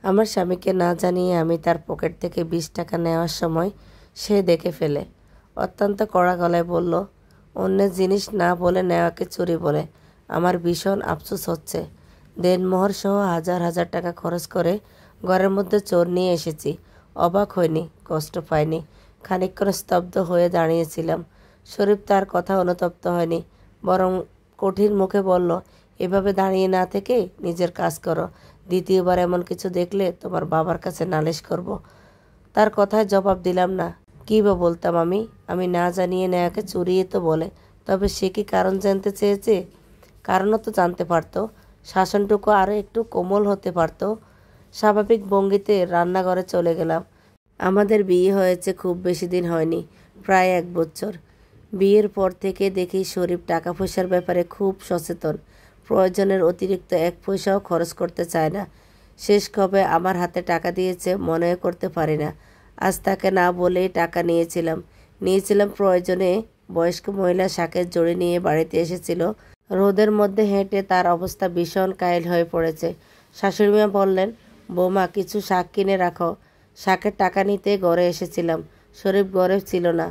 আমার স্বামীকে না জানিয়ে আমি তার পকেট থেকে 20 টাকা নেওয়ার সময় সে দেখে ফেলে। অত্যন্ত কড়া গলায় বলল, অন্যের জিনিস না বলে নেওয়াকে চুরি বলে। আমার ভীষণ আফসোস হচ্ছে। দেনমোহর সহ হাজার হাজার টাকা খরচ করে ঘরের মধ্যে চোর নিয়ে এসেছি। অবাক হয়নি, কষ্ট পাইনি। খানিকক্ষণ স্তব্ধ হয়ে দাঁড়িয়েছিলাম। শরীফ তার কথা অনুতপ্ত হয়নি, বরং কঠিন মুখে বলল, এভাবে দাঁড়িয়ে না থেকে নিজের কাজ করো। দ্বিতীয়বার এমন কিছু দেখলে তোমার বাবার কাছে নালিশ করব। তার কথায় জবাব দিলাম না। কী বা বলতাম আমি না জানিয়ে নেয়াকে চুরিয়ে তো বলে। তবে সে কি কারণ জানতে চেয়েছে? কারণও তো জানতে পারতো। শাসনটুকু আরও একটু কোমল হতে পারত। স্বাভাবিক ভঙ্গিতে রান্নাঘরে চলে গেলাম। আমাদের বিয়ে হয়েছে খুব বেশি দিন হয়নি, প্রায় 1 বছর। বিয়ের পর থেকে দেখি শরীফ টাকা পয়সার ব্যাপারে খুব সচেতন। প্রয়োজনের অতিরিক্ত 1 পয়সাও খরচ করতে চায় না। শেষ কবে আমার হাতে টাকা দিয়েছে মনে করতে পারি না। আজ তাকে না বলেই টাকা নিয়েছিলাম প্রয়োজনে। বয়স্ক মহিলা শাকের জড়ি নিয়ে বাড়িতে এসেছিল। রোদের মধ্যে হেঁটে তার অবস্থা ভীষণ কাইল হয়ে পড়েছে। শাশুড়িমা বললেন, বৌমা কিছু শাক কিনে রাখো। শাকের টাকা নিতে ঘরে এসেছিলাম। শরীফ ঘরে ছিল না।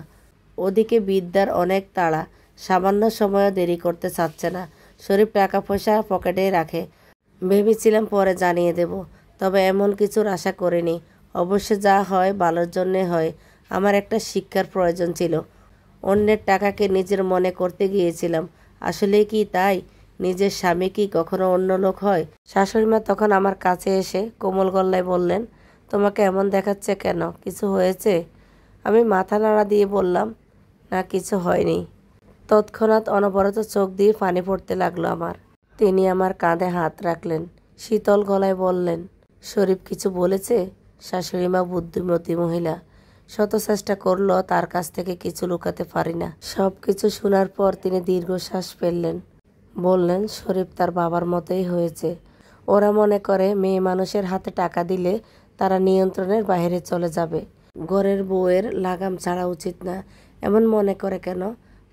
ওদিকে বিদ্যার অনেক তাড়া, সামান্য সময়ও দেরি করতে চাচ্ছে না। শরীফ টাকা পয়সা পকেটেই রাখে। ভেবেছিলাম পরে জানিয়ে দেব, তবে এমন কিছুর আশা করিনি। অবশ্য যা হয় ভালোর জন্যে হয়। আমার একটা শিক্ষার প্রয়োজন ছিল। অন্যের টাকাকে নিজের মনে করতে গিয়েছিলাম। আসলে কি তাই? নিজের স্বামী কি কখনো অন্য লোক হয়? শাশুড়িমা তখন আমার কাছে এসে কোমল গলায় বললেন, তোমাকে এমন দেখাচ্ছে কেন? কিছু হয়েছে? আমি মাথা নাড়া দিয়ে বললাম, না কিছু হয়নি। তৎক্ষণাৎ অনবরত চোখ দিয়ে পানি পড়তে লাগলো আমার। তিনি আমার কাঁধে হাত রাখলেন, শীতল গলায় বললেন, শরীফ কিছু বলেছে? শাশুড়িমা বুদ্ধিমতী মহিলা। শত চেষ্টা করলেও তার কাছ থেকে কিছু লুকাতে পারি না। সব কিছু শোনার পর তিনি দীর্ঘশ্বাস ফেললেন। বললেন, শরীফ তার বাবার মতোই হয়েছে। ওরা মনে করে মেয়ে মানুষের হাতে টাকা দিলে তারা নিয়ন্ত্রণের বাইরে চলে যাবে। ঘরের বউয়ের লাগাম ছাড়া উচিত না, এমন মনে করে কেন?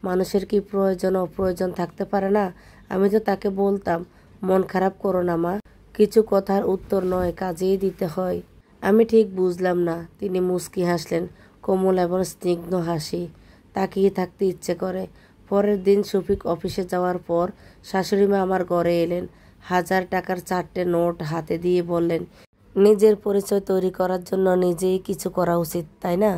মানুষের কি প্রয়োজন অপ্রয়োজন থাকতে পারে না? আমি তো তাকে বলতাম, মন খারাপ করো না মা, কিছু কথার উত্তর নয় কাজেই দিতে হয়। আমি ঠিক বুঝলাম না। তিনি মুচকি হাসলেন, কোমল এবং স্নিগ্ধ হাসি। তাকিয়ে থাকতে ইচ্ছে করে। পরের দিন শফিক অফিসে যাওয়ার পর শাশুড়িমা আমার ঘরে এলেন। 1000 টাকার 4টে নোট হাতে দিয়ে বললেন, নিজের পরিচয় তৈরি করার জন্য নিজেই কিছু করা উচিত, তাই না?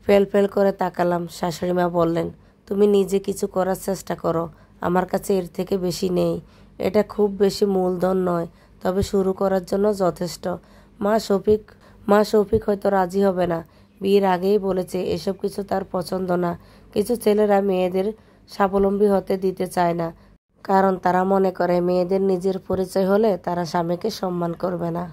ফেল করে তাকালাম। শাশুড়িমা বললেন, তুমি নিজে কিছু করার চেষ্টা করো। আমার কাছে এর থেকে বেশি নেই। এটা খুব বেশি মূলধন নয়, তবে শুরু করার জন্য যথেষ্ট। মা শফিক হয়তো রাজি হবে না। বিয়ের আগেই বলেছে এসব কিছু তার পছন্দ না। কিছু ছেলেরা মেয়েদের স্বাবলম্বী হতে দিতে চায় না, কারণ তারা মনে করে মেয়েদের নিজের পরিচয় হলে তারা স্বামীকে সম্মান করবে না।